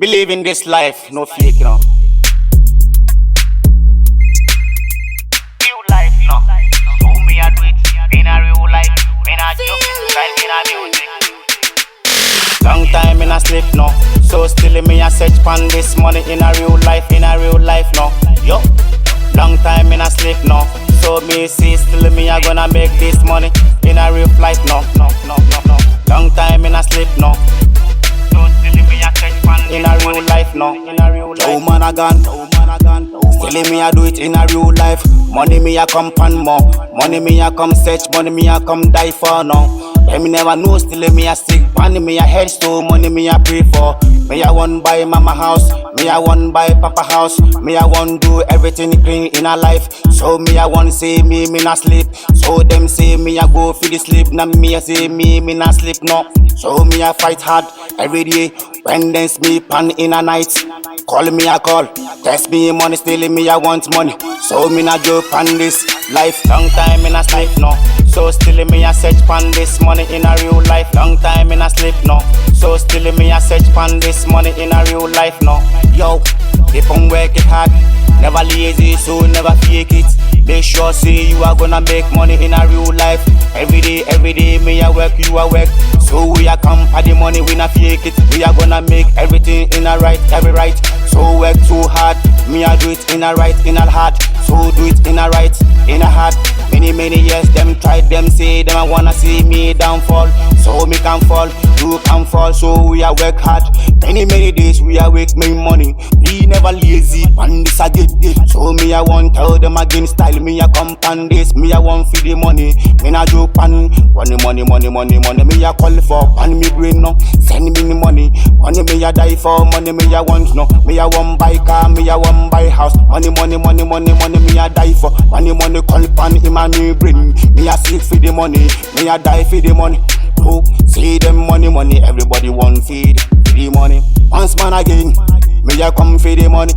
Believe in this life, no fake, you know. Real life, no. So me I do it in a real life, in a joke, style in a music. Long time in a sleep, no. So still me a search pan this money in a real life, no. Yo. Long time in a sleep, no. So me see still me a gonna make this money in a real life, no. Long time in a sleep, no. So still me a search pan In a real life, no. Oh man a gone. Still me a do it in a real life. Money me a come pan more. Money me a come search. Money me a come die for now. Them me never know. Still me a sick pan. Me a head so money me a pray for. Me a want buy mama house. Me a want buy papa house. Me a want do everything clean in a life. So me a want say me not sleep. So them say me a go for the sleep. Now me a say me not sleep no. So me a fight hard every day. When them me pan in a night. Call me a call, test me money, still me I want money. So me na joke pan this life. Long time in a sleep no. So still me a search pan this money in a real life. Long time in a sleep no. So still me a search pan this money in a real life no. Yo, keep on working hard, never lazy, so never fake it. Make sure say you are gonna make money in a real life. Every day me a work, you a work. So we a come for the money, we not fake it. We are gonna make everything in a right, every right. So work too hard, me a do it in a right, in a hard. So do it in a right, in a hard. Many years them tried, them say them I wanna see me downfall. So me can fall, you can fall. So we a work hard. Many days we a work make money. We never lazy, and this a get it. So me I want tell them again style. Me a come pan this, me a want for the money. Me na joke pan money. Me a call for pan me brain no. Send me the money. Money me a die for, money me a want no. Me a want buy car, me a want buy house. Money me a die for. Money call pan in my me brain. Me a seek for the money, me a die for the money. Oh, see them money. Everybody want feed for the money. Once man again, me a come for the money.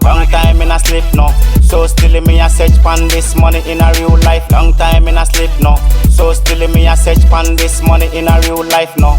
Long time in a sleep no. So still me a search pan this money in a real life. Long time in a sleep no. So still me a search pan this money in a real life no.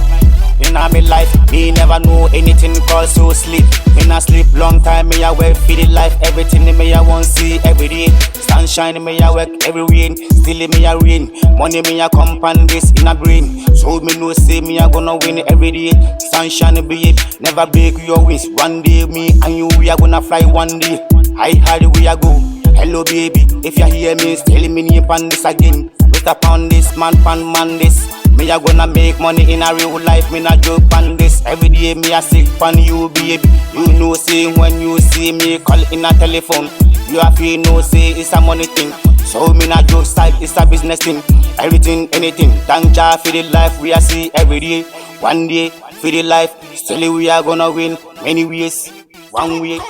In a me life, me never know anything called so sleep. Me not sleep long time, me a work for the life. Everything me a want see every day. Sunshine me a work every rain. Still me a rain. Money me a come pan this in a brain. So me know say me a gonna win every day. Sunshine be it, never break your wings. One day me and you we are gonna fly one day. High hard we a go. Hello baby, if you hear me, tell me name pan this again. Mr. Pan this, man pan man this. Me a gonna make money in a real life, me not joke pan this. Every day me a sick pan you baby. You know say when you see me call in a telephone, you have to know say it's a money thing. So me not joke side, it's a business thing. Everything, anything, thank Jah for the life we a see every day. One day for the life, still we are gonna win many ways. One way.